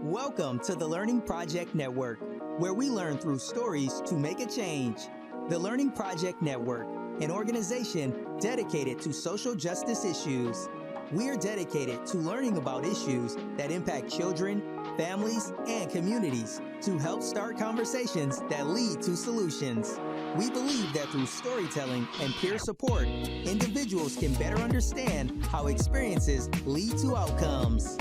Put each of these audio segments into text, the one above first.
Welcome to the Learning Project Network, where we learn through stories to make a change. The Learning Project Network, an organization dedicated to social justice issues. We are dedicated to learning about issues that impact children, families, and communities to help start conversations that lead to solutions. We believe that through storytelling and peer support, individuals can better understand how experiences lead to outcomes.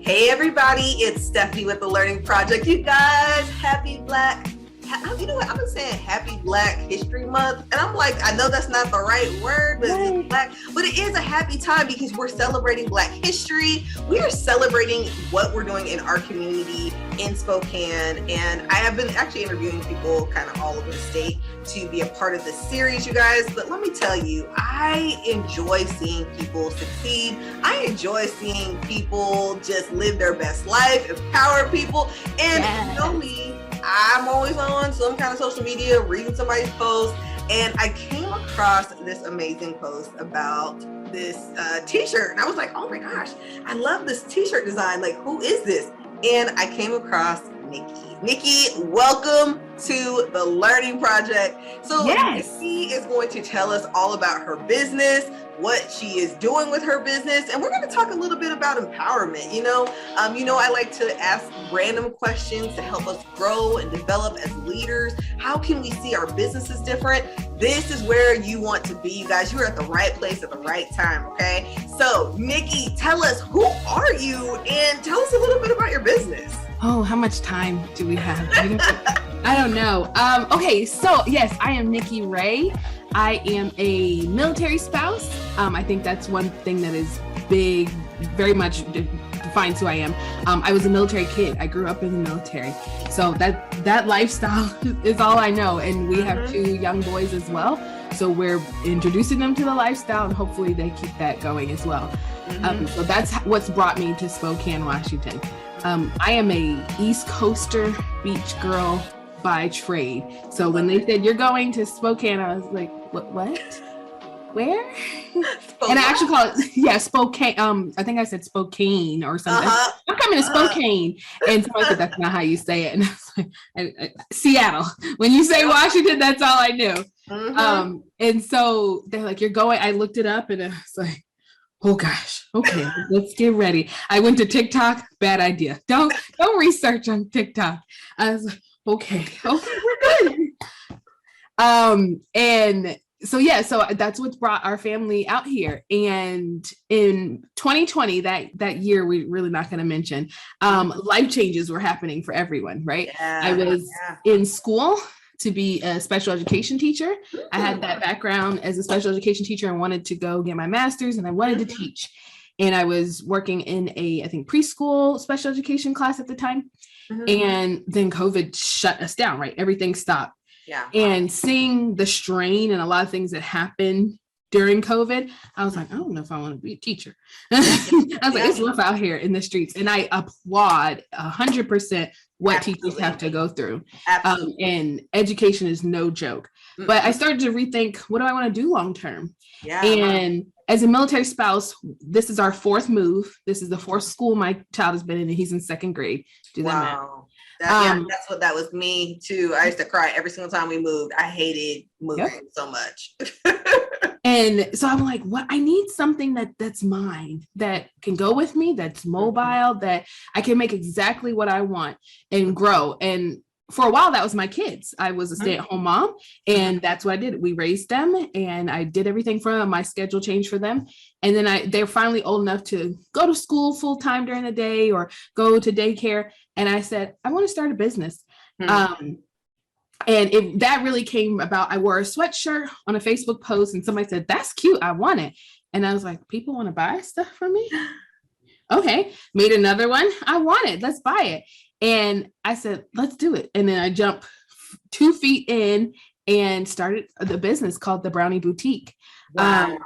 Hey everybody, it's Stephanie with the Learning Project. You guys, you know what? I've been saying Happy Black History Month, and I'm like, I know that's not the right word, but it's Black, but it is a happy time because we're celebrating Black history. We are celebrating what we're doing in our community in Spokane, and I have been actually interviewing people kind of all over the state to be a part of this series, you guys. But let me tell you, I enjoy seeing people succeed. I enjoy seeing people just live their best life, empower people, and you know me, I'm always on some kind of social media, reading somebody's post, and I came across this amazing post about this t-shirt, and I was like, oh my gosh, I love this t-shirt design. Like, who is this? And I came across Nikki. Nikki, welcome to the Learning Project. So yes. Nikki is going to tell us all about her business, what she is doing with her business, and we're going to talk a little bit about empowerment. I like to ask random questions to help us grow and develop as leaders. How can we see our businesses different? This is where you want to be, you guys. You're at the right place at the right time, okay? So, Nikki, tell us, who are you, and tell us a little bit about your business. Oh, how much time do we have? I don't know. Okay, so yes, I am Nikki Ray. I am a military spouse. I think that's one thing that is big, very much defines who I am. I was a military kid. I grew up in the military. So that lifestyle is all I know. And we have two young boys as well. So we're introducing them to the lifestyle, and hopefully they keep that going as well. So that's what's brought me to Spokane, Washington. I am a East Coaster beach girl by trade. So when they said you're going to Spokane, I was like, what? Where? And I actually call it, Spokane. I think I said Spokane or something. I'm coming to Spokane. And somebody said, that's not how you say it. And I was like, Seattle. When you say Washington, that's all I knew. And so they're like, you're going. I looked it up and I was like, oh gosh, okay, let's get ready. I went to TikTok, bad idea. Don't research on TikTok. I was like, okay, we're good. And so that's what's brought our family out here. And in 2020, that year, we're really not going to mention, life changes were happening for everyone, right? Yeah, I was in school to be a special education teacher. I had that background as a special education teacher and wanted to go get my master's, and I wanted to teach. And I was working in I think preschool special education class at the time. And then COVID shut us down, right? Everything stopped. Yeah. And seeing the strain and a lot of things that happened during COVID, I was like, I don't know if I want to be a teacher. I was like, it's rough out here in the streets. And I applaud 100% what teachers have to go through. And education is no joke. But I started to rethink, what do I want to do long term? Yeah. And as a military spouse, this is our fourth move. This is the fourth school my child has been in, and he's in second grade. Do that math. That was me too. I used to cry every single time we moved. I hated moving so much. And so I'm like, what? I need something that's mine, that can go with me, that's mobile, that I can make exactly what I want and grow. And for a while, that was my kids. I was a stay-at-home mom, and that's what I did. We raised them, and I did everything for them. My schedule changed for them. And then they're finally old enough to go to school full-time during the day or go to daycare. And I said, I want to start a business. And that really came about. I wore a sweatshirt on a Facebook post, and somebody said, that's cute, I want it. And I was like, people want to buy stuff from me? Okay, made another one. I want it, let's buy it. And I said, let's do it. And then I jumped 2 feet in and started the business called the Brownie Boutique. Wow.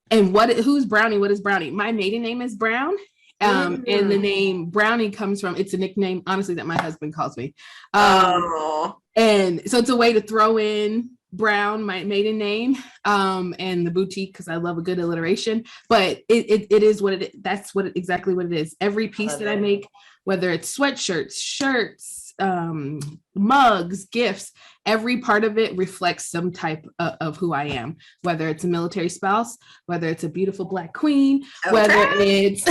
And who's Brownie? What is Brownie? My maiden name is Brown. And the name Brownie comes from, it's a nickname, honestly, that my husband calls me. And so it's a way to throw in Brown, my maiden name, and the boutique because I love a good alliteration. But it is what it is. That's exactly what it is. Every piece that I make, whether it's sweatshirts, shirts, mugs, gifts, every part of it reflects some type of who I am, whether it's a military spouse, whether it's a beautiful Black queen, whether it's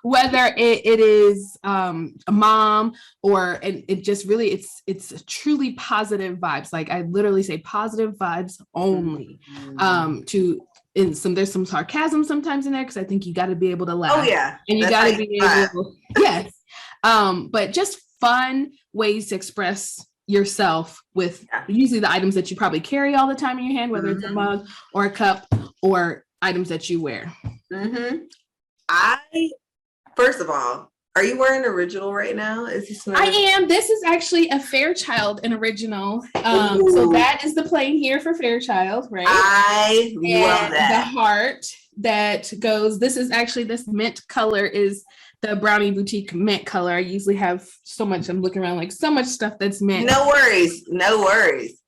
whether it is a mom, or, and it just really, it's truly positive vibes. Like I literally say positive vibes only. There's some sarcasm sometimes in there because I think you got to be able to laugh. Oh yeah, and you got to be able. Yes, but just fun ways to express yourself with usually the items that you probably carry all the time in your hand, whether it's a mug or a cup or items that you wear. First of all, are you wearing original right now? I am. This is actually a Fairchild, an original. So that is the plain here for Fairchild, right? I love that. The heart that goes, this mint color is the Brownie Boutique mint color. I usually have so much, I'm looking around like so much stuff that's mint. No worries.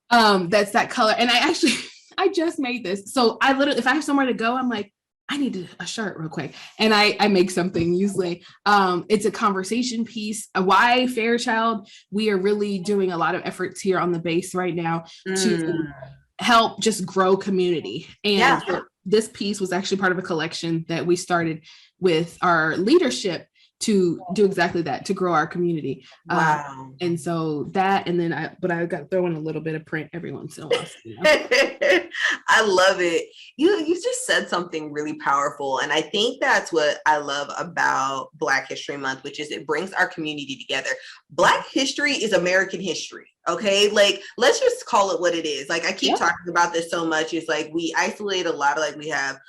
That's that color. And I just made this. So I literally, if I have somewhere to go, I'm like, I need a shirt real quick. And I make something usually. It's a conversation piece. Why Fairchild? We are really doing a lot of efforts here on the base right now to help just grow community. And this piece was actually part of a collection that we started with our leadership to do exactly that, to grow our community. Wow. And so that, and then I got to throw in a little bit of print every once in a while. You know? I love it. You just said something really powerful. And I think that's what I love about Black History Month, which is it brings our community together. Black history is American history. Okay, like let's just call it what it is. Like I keep talking about this so much. It's like we isolate a lot of, like we have,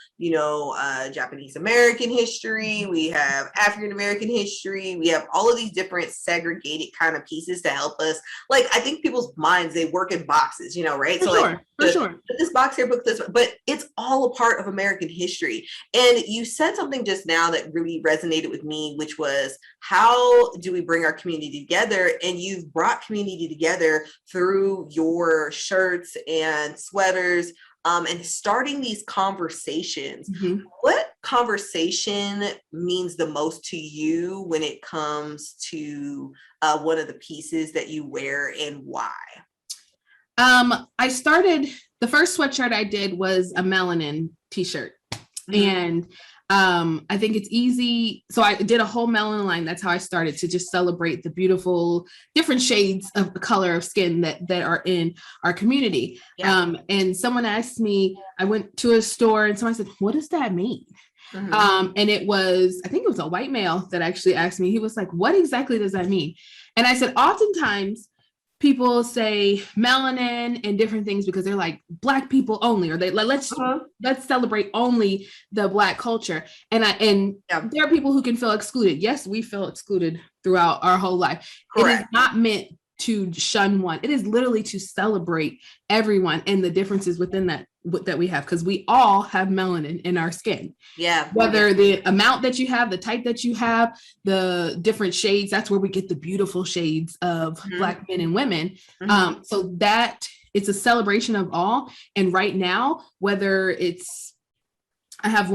Japanese American history, we have African American history, we have all of these different segregated kind of pieces to help us. Like I think people's minds, they work in boxes, right? For sure. Put this box here, book this, but it's all a part of American history. And you said something just now that really resonated with me, which was how do we bring our community together? And you've brought community together through your shirts and sweaters, and starting these conversations. What conversation means the most to you when it comes to one of the pieces that you wear, and why? I started, the first sweatshirt I did was a melanin t-shirt. And I think it's easy. So I did a whole melanin line. That's how I started, to just celebrate the beautiful different shades of color of skin that are in our community. And someone asked me, I went to a store and someone said, what does that mean? And I think it was a white male that actually asked me. He was like, what exactly does that mean? And I said, oftentimes people say melanin and different things because they're like Black people only, or they let's celebrate only the Black culture. And there are people who can feel excluded. Yes, we feel excluded throughout our whole life. Correct. It is not meant to shun one. It is literally to celebrate everyone and the differences within that we have, because we all have melanin in our skin. Whether the amount that you have, the type that you have, the different shades, that's where we get the beautiful shades of Black men and women. So that it's a celebration of all. And right now, whether it's, I have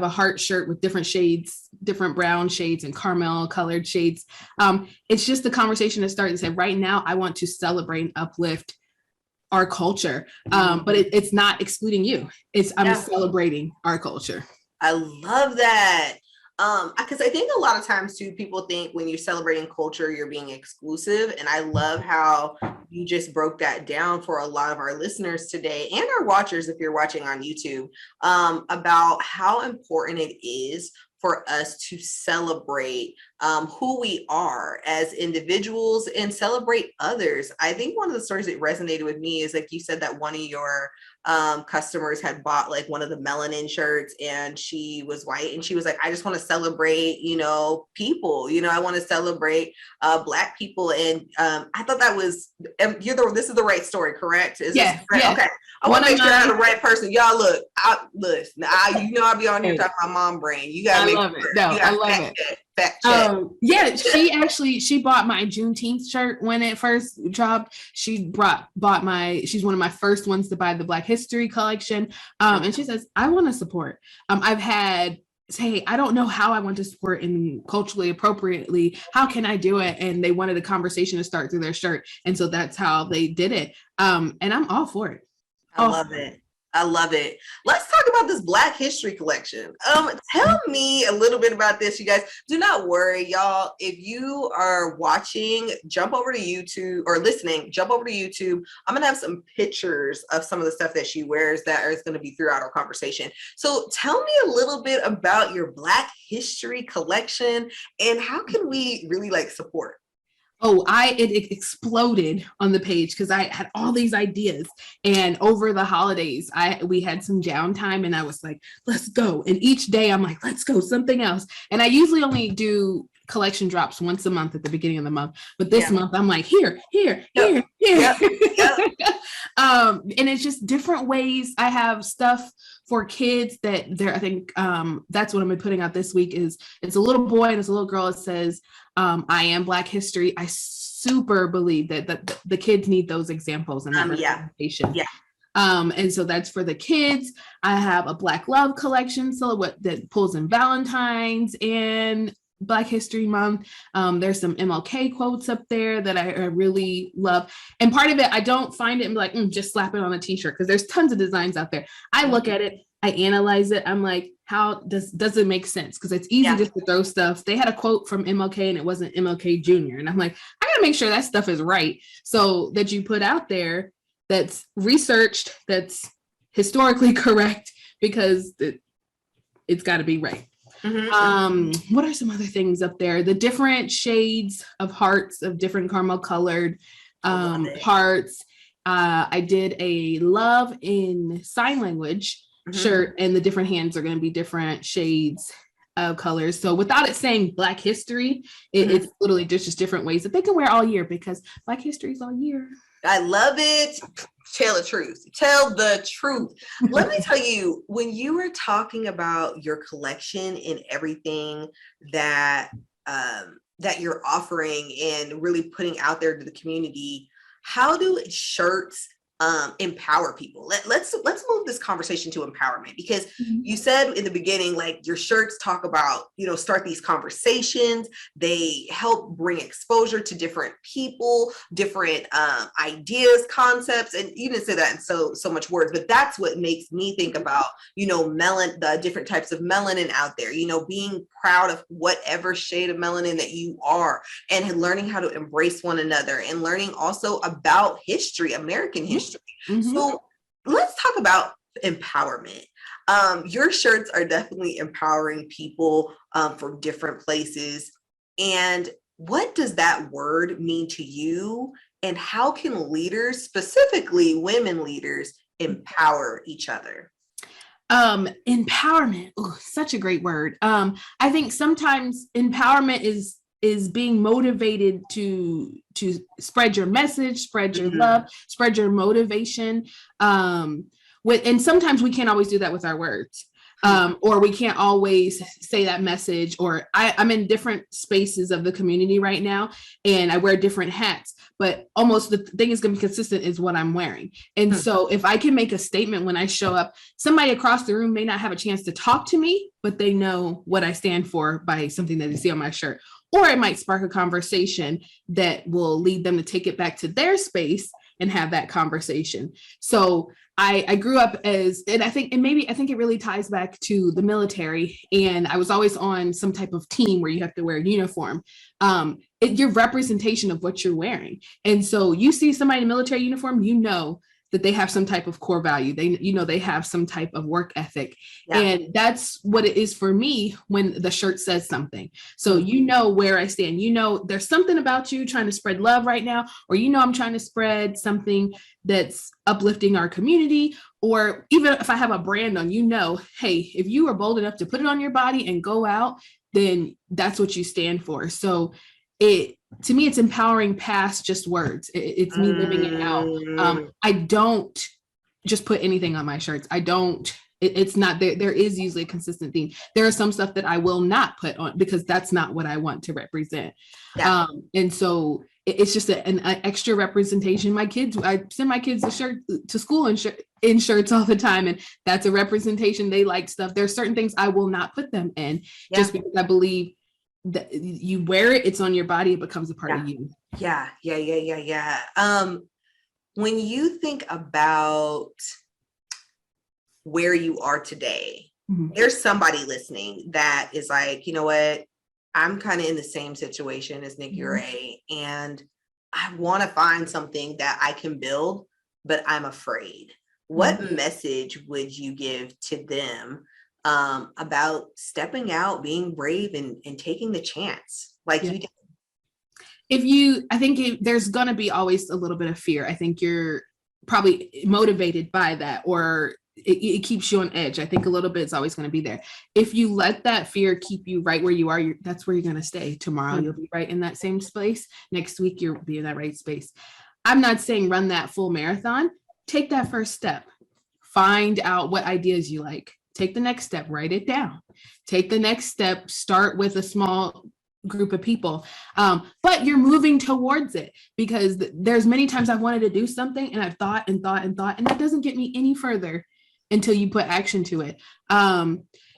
a heart shirt with different shades, different brown shades and caramel colored shades. It's just the conversation to start and say, right now, I want to celebrate and uplift our culture. But it's not excluding you. I'm celebrating our culture. I love that. Because I think a lot of times too, people think when you're celebrating culture, you're being exclusive. And I love how you just broke that down for a lot of our listeners today and our watchers, if you're watching on YouTube, about how important it is for us to celebrate who we are as individuals and celebrate others. I think one of the stories that resonated with me is, like you said, that one of your customers had bought like one of the melanin shirts, and she was white, and she was like, I just want to celebrate, people, I want to celebrate Black people. And I thought that was, this is the right story, correct? Yes. Okay. I want to make sure I'm the right person. Y'all look, I'll be on here talking about mom brain. You gotta make sure. I love it. Fact check. Yeah, she bought my Juneteenth shirt when it first dropped. She's one of my first ones to buy the Black History collection. And she says, I want to support. I've had say, I don't know how I want to support and culturally appropriately. How can I do it? And they wanted a conversation to start through their shirt. And so that's how they did it. And I'm all for it. I love it. I love it. Let's talk about this Black History collection. Tell me a little bit about this, you guys. Do not worry, y'all. If you are watching, jump over to YouTube, or listening, jump over to YouTube. I'm gonna have some pictures of some of the stuff that she wears that is gonna be throughout our conversation. So tell me a little bit about your Black History collection and how can we really like support? It exploded on the page because I had all these ideas, and over the holidays we had some downtime and I was like, let's go. And each day I'm like, let's go something else. And I usually only do collection drops once a month at the beginning of the month, but this month I'm like, here. And it's just different ways. I have stuff for kids that I think that's what I'm putting out this week. Is it's a little boy and it's a little girl. It says, I am Black History. I super believe that the kids need those examples and that representation. And so that's for the kids. I have a Black Love collection silhouette that pulls in Valentine's and Black History Month. There's some MLK quotes up there that I really love. And part of it, I don't find it and be like, just slap it on a t-shirt, because there's tons of designs out there. I look at it, I analyze it. I'm like, how does it make sense? Because it's easy just to throw stuff. They had a quote from MLK and it wasn't MLK Jr. And I'm like, I gotta make sure that stuff is right. So that you put out there that's researched, that's historically correct, because it's got to be right. Mm-hmm. What are some other things up there? The different shades of hearts, of different caramel colored hearts. I did a love in sign language shirt, and the different hands are going to be different shades of colors. So without it saying Black History, it's literally just different ways that they can wear all year, because Black History is all year. I love it. Tell the truth. Tell the truth. Let me tell you, when you were talking about your collection and everything that you're offering and really putting out there to the community, how do shirts empower people? Let's move this conversation to empowerment, because you said in the beginning, like, your shirts talk about, start these conversations. They help bring exposure to different people, different ideas, concepts, and you didn't say that in so much words, but that's what makes me think about, the different types of melanin out there, being proud of whatever shade of melanin that you are, and learning how to embrace one another, and learning also about history, American history. So let's talk about empowerment. Your shirts are definitely empowering people from different places. And what does that word mean to you? And how can leaders, specifically women leaders, empower each other? Empowerment, such a great word. I think sometimes empowerment is being motivated to spread your message, spread your love, spread your motivation. And sometimes we can't always do that with our words. Or we can't always say that message, or I'm in different spaces of the community right now, and I wear different hats, but almost the thing is going to be consistent is what I'm wearing. And so if I can make a statement when I show up, somebody across the room may not have a chance to talk to me, but they know what I stand for by something that they see on my shirt. Or it might spark a conversation that will lead them to take it back to their space and have that conversation. So I grew up and I think it really ties back to the military. And I was always on some type of team where you have to wear a uniform. Your representation of what you're wearing. And so you see somebody in a military uniform, that they have some type of core value. They have some type of work ethic. Yeah. And that's what it is for me when the shirt says something. So where I stand, there's something about you trying to spread love right now, or I'm trying to spread something that's uplifting our community. Or even if I have a brand on, hey, if you are bold enough to put it on your body and go out, then that's what you stand for. So to me, it's empowering past just words. It's me living it out. I don't just put anything on my shirts. I don't It's not there. There is usually a consistent theme. There are some stuff that I will not put on because that's not what I want to represent. Yeah. And so it's just an extra representation. I send my kids a shirt to school in shirts all the time. And that's a representation. They like stuff. There's certain things I will not put them in just because I believe that you wear it, it's on your body, it becomes a part of you. Yeah. When you think about where you are today, there's somebody listening that is like, you know what, I'm kind of in the same situation as Nikki Ray, and I want to find something that I can build, but I'm afraid. What message would you give to them about stepping out, being brave, and taking the chance like you did? I think there's going to be always a little bit of fear. I think you're probably motivated by that, or it keeps you on edge. I think a little bit is always going to be there. If you let that fear keep you right where you are, that's where you're going to stay. Tomorrow, you'll be right in that same space. Next week, you'll be in that right space. I'm not saying run that full marathon. Take that first step. Find out what ideas you like. Take the next step. Write it down. Take the next step. Start with a small group of people, but you're moving towards it, because there's many times I've wanted to do something and I've thought, and that doesn't get me any further until you put action to it.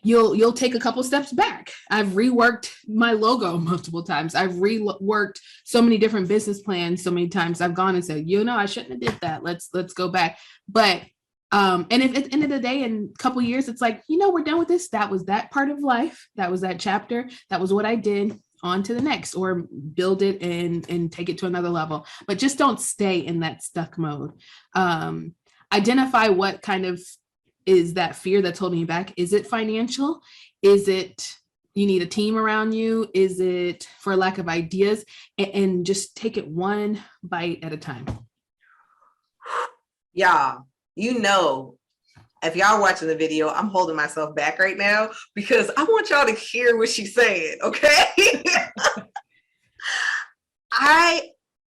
You'll take a couple steps back. I've reworked my logo multiple times. I've reworked so many different business plans so many times. I've gone and said, I shouldn't have did that. Let's go back. But and if at the end of the day, in a couple of years, it's like, we're done with this. That was that part of life. That was that chapter. That was what I did. On to the next, or build it and take it to another level. But just don't stay in that stuck mode. Identify what kind of is that fear that's holding you back. Is it financial? Is it you need a team around you? Is it for lack of ideas? And just take it one bite at a time. Yeah, if y'all watching the video, I'm holding myself back right now because I want y'all to hear what she's saying, okay?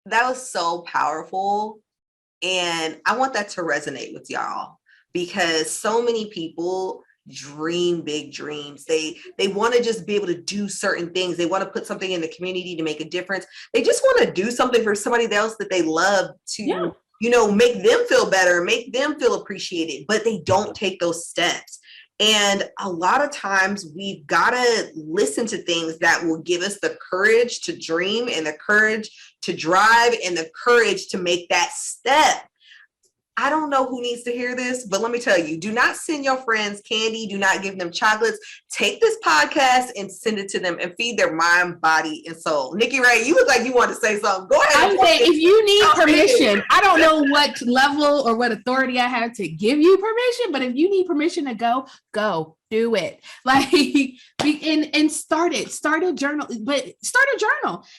That was so powerful. And I want that to resonate with y'all, because so many people dream big dreams. They want to just be able to do certain things. They want to put something in the community to make a difference. They just want to do something for somebody else that they love to make them feel better, make them feel appreciated, but they don't take those steps. And a lot of times we've got to listen to things that will give us the courage to dream, and the courage to drive, and the courage to make that step. I don't know who needs to hear this, but let me tell you, do not send your friends candy. Do not give them chocolates. Take this podcast and send it to them and feed their mind, body, and soul. Nikki Ray, you look like you want to say something. Go ahead. I'm saying, if you need permission, I don't know what level or what authority I have to give you permission, but if you need permission to go, do it. And start a journal, Then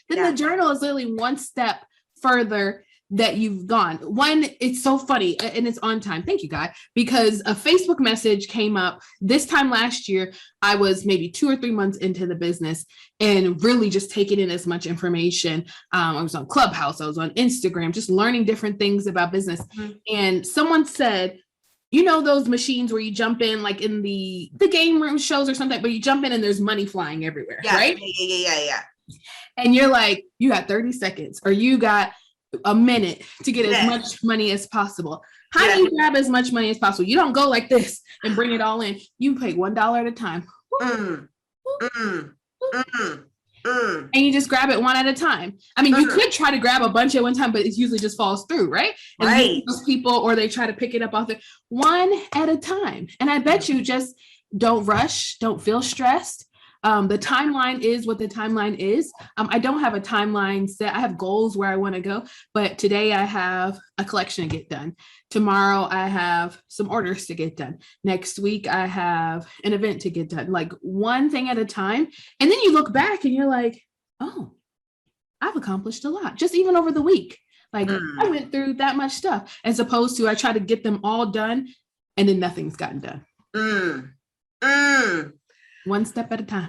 the journal is literally one step further that you've gone. One, it's so funny, and it's on time. Thank you, God, because a Facebook message came up this time last year. I was maybe 2 or 3 months into the business and really just taking in as much information. I was on Clubhouse, I was on Instagram, just learning different things about business. And someone said, those machines where you jump in, like in the game room shows or something, but you jump in and there's money flying everywhere, right? Yeah. And you're like, you got 30 seconds or you got a minute to get as much money as possible. How do you grab as much money as possible? You don't go like this and bring it all in. You pay $1 at a time. And you just grab it one at a time. I mean, you could try to grab a bunch at one time, but it usually just falls through, right? And those people, or they try to pick it up off there, one at a time. And I bet you just don't rush, don't feel stressed. The timeline is what the timeline is. I don't have a timeline set. I have goals where I want to go, but today I have a collection to get done. Tomorrow I have some orders to get done. Next week I have an event to get done, like one thing at a time. And then you look back and you're like, oh, I've accomplished a lot, just even over the week. Like I went through that much stuff, as opposed to I try to get them all done and then nothing's gotten done. One step at a time.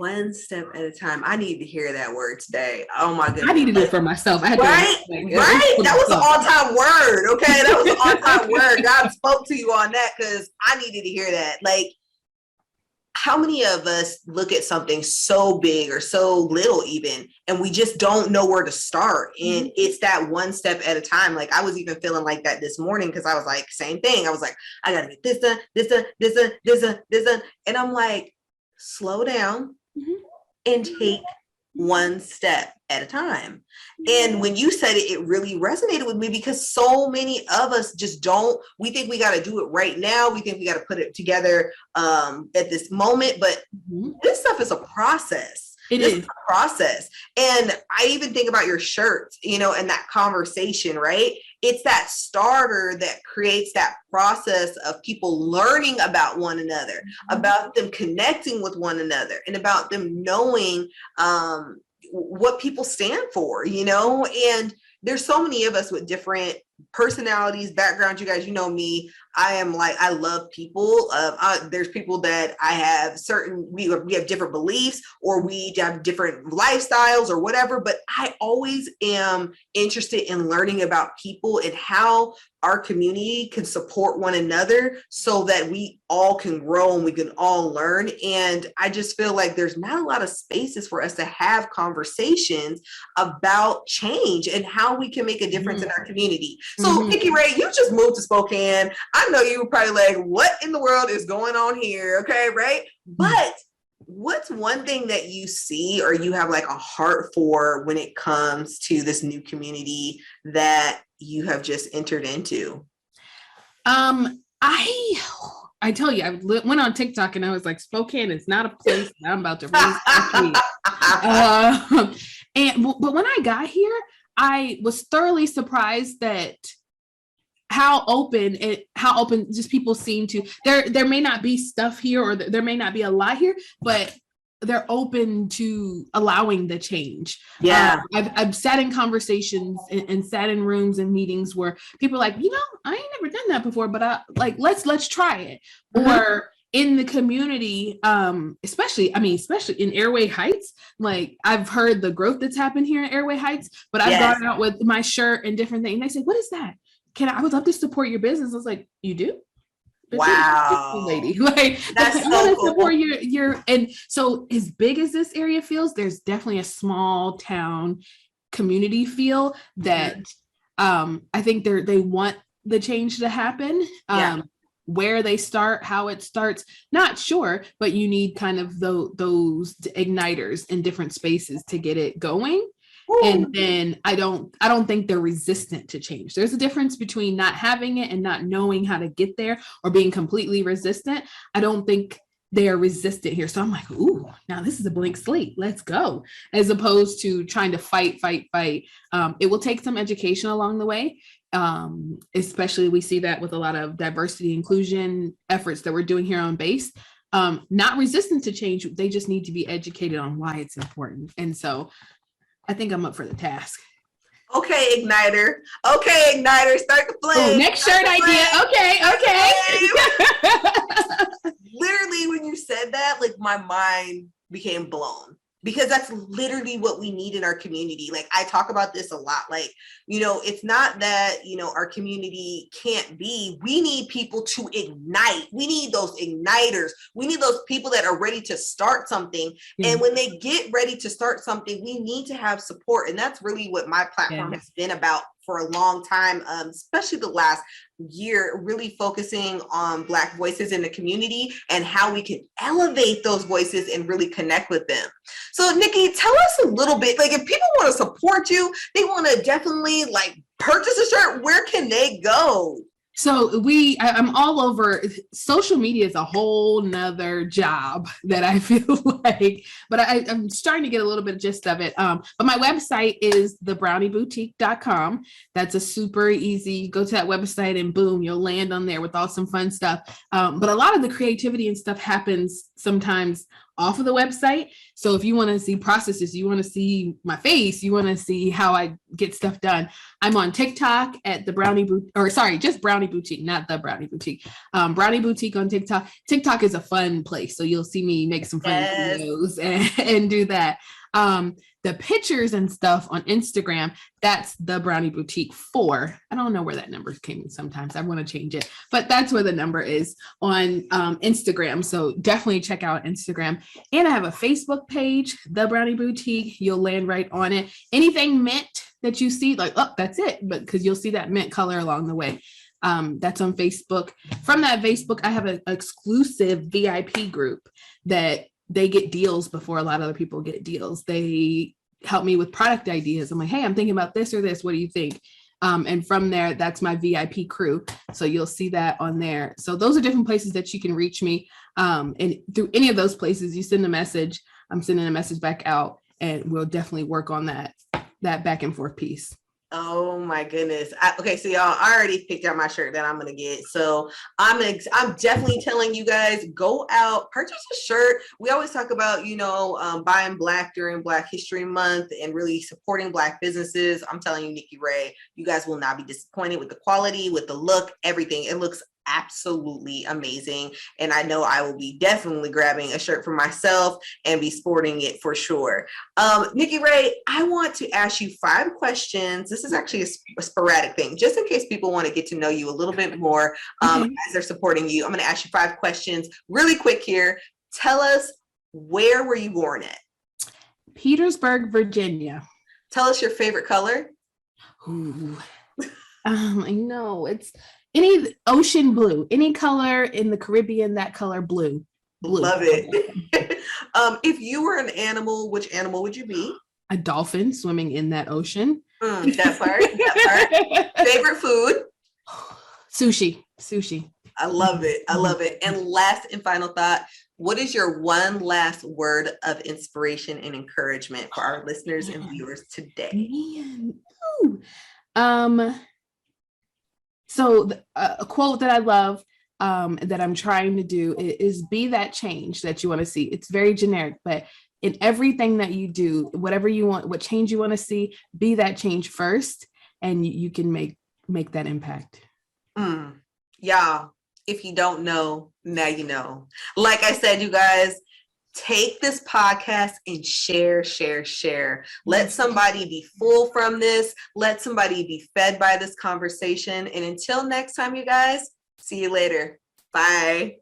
One step at a time. I need to hear that word today. Oh my goodness. I needed it for myself. I had right? To, right? That was an all-time word. Okay. That was an all-time word. God spoke to you on that because I needed to hear that. Like, how many of us look at something so big or so little even, and we just don't know where to start? And it's that one step at a time. Like, I was even feeling like that this morning because I was like, same thing. I was like, I got to get this done, this done, this done, this done, this done. And I'm like, slow down and take one step at a time. And when you said it, it really resonated with me because so many of us just don't, we think we got to do it right now. We think we got to put it together at this moment, but this stuff is a process. It is a process. And I even think about your shirts, you know, and that conversation, right? It's that starter that creates that process of people learning about one another, about them connecting with one another, and about them knowing what people stand for, you know? And there's so many of us with different personalities, backgrounds. You guys, you know me. I am like, I love people. There's people that I have we have different beliefs, or we have different lifestyles or whatever, but I always am interested in learning about people and how our community can support one another so that we all can grow and we can all learn. And I just feel like there's not a lot of spaces for us to have conversations about change and how we can make a difference in our community. So Nikki Ray, you just moved to Spokane. I know you were probably like, what in the world is going on here? Okay, right? But what's one thing that you see or you have like a heart for when it comes to this new community that you have just entered into? I tell you, I went on TikTok and I was like, Spokane is not a place that I'm about to raise my kids. But when I got here, I was thoroughly surprised that how open just people seem to, there may not be stuff here, or there may not be a lot here, but they're open to allowing the change. Yeah. I've sat in conversations and sat in rooms and meetings where people are like, you know, I ain't never done that before, but let's try it. Or in the community, especially in Airway Heights, like I've heard the growth that's happened here in Airway Heights, but I've gone out with my shirt and different things. And they say, what is that? I would love to support your business. I was like, you do? Wow, lady, like that's so cool. Support your and so as big as this area feels, there's definitely a small town community feel that I think they want the change to happen. Where they start, how it starts, not sure, but you need kind of those igniters in different spaces to get it going. And then I don't think they're resistant to change. There's a difference between not having it and not knowing how to get there, or being completely resistant. I don't think they are resistant here. So I'm like, ooh, now this is a blank slate. Let's go. As opposed to trying to fight. It will take some education along the way. Especially we see that with a lot of diversity inclusion efforts that we're doing here on base. Not resistant to change. They just need to be educated on why it's important. And so I think I'm up for the task. Okay, Igniter. Start the flame. Next shirt idea. Okay. Literally, when you said that, like my mind became blown. Because that's literally what we need in our community. Like I talk about this a lot. Like, you know, it's not that, you know, our community can't be, we need people to ignite. We need those igniters. We need those people that are ready to start something. And when they get ready to start something, we need to have support. And that's really what my platform has been about for a long time, especially the last year, really focusing on Black voices in the community and how we can elevate those voices and really connect with them. So Nikki, tell us a little bit, like if people want to support you, they want to definitely like purchase a shirt, where can they go? So I'm all over. Social media is a whole nother job that I feel like, but I'm starting to get a little bit of gist of it. But my website is thebrownieboutique.com. That's a super easy, go to that website and boom, you'll land on there with all some fun stuff. But a lot of the creativity and stuff happens sometimes off of the website. So if you want to see processes, you want to see my face, you want to see how I get stuff done, I'm on TikTok at the just Brownie Boutique, not the Brownie Boutique. Brownie Boutique on TikTok. TikTok is a fun place. So you'll see me make some fun videos and do that. The pictures and stuff on Instagram, that's the Brownie Boutique 4. I don't know where that number came sometimes. I want to change it, but that's where the number is on Instagram. So definitely check out Instagram. And I have a Facebook page, the Brownie Boutique. You'll land right on it. Anything mint that you see, like, oh, that's it. But because you'll see that mint color along the way. That's on Facebook. From that Facebook, I have an exclusive VIP group that they get deals before a lot of other people get deals. They help me with product ideas. I'm like, hey, I'm thinking about this or this. What do you think? And from there, that's my VIP crew. So you'll see that on there. So those are different places that you can reach me. And through any of those places, you send a message. I'm sending a message back out, and we'll definitely work on that back and forth piece. Oh my goodness. Okay, so y'all, I already picked out my shirt that I'm gonna get. So I'm definitely telling you guys, go out, purchase a shirt. We always talk about, buying Black during Black History Month and really supporting Black businesses. I'm telling you, Nikki Ray, you guys will not be disappointed with the quality, with the look, everything. It looks absolutely amazing, and I know I will be definitely grabbing a shirt for myself and be sporting it for sure. Nikki Ray, I want to ask you 5 questions. This is actually a sporadic thing, just in case people want to get to know you a little bit more as they're supporting you. I'm going to ask you 5 questions really quick here. Tell us, where were you born at? Petersburg, Virginia. Tell us your favorite color. Ooh. I know it's any ocean blue, any color in the Caribbean, that color blue. Love it. If you were an animal, which animal would you be? A dolphin swimming in that ocean. That part. Favorite food? Sushi. I love it. And last and final thought, what is your one last word of inspiration and encouragement for our listeners and viewers today? So a quote that I love that I'm trying to do is be that change that you want to see. It's very generic, but in everything that you do, whatever you want, what change you want to see, be that change first, and you can make that impact. Y'all, if you don't know, now you know. Like I said, you guys, take this podcast and share. Let somebody be full from this. Let somebody be fed by this conversation. And until next time, you guys, see you later. Bye.